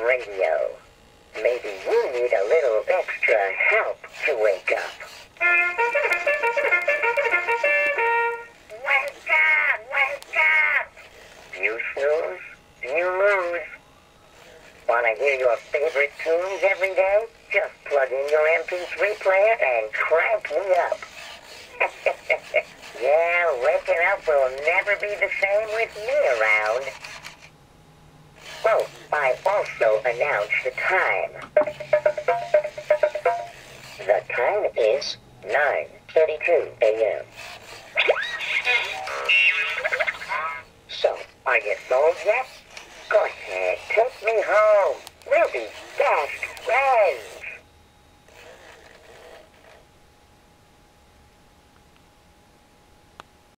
radio. Maybe you need a little extra help to wake up. Wake up! Wake up! You snooze, you lose. Wanna hear your favorite tunes every day? Just plug in your MP3 player and crank me up. Yeah, waking up will never be the same with me around. Oh, I also announced the time. The time is 9:32 a.m. So, are you sold yet? Go ahead, take me home. We'll be best friends.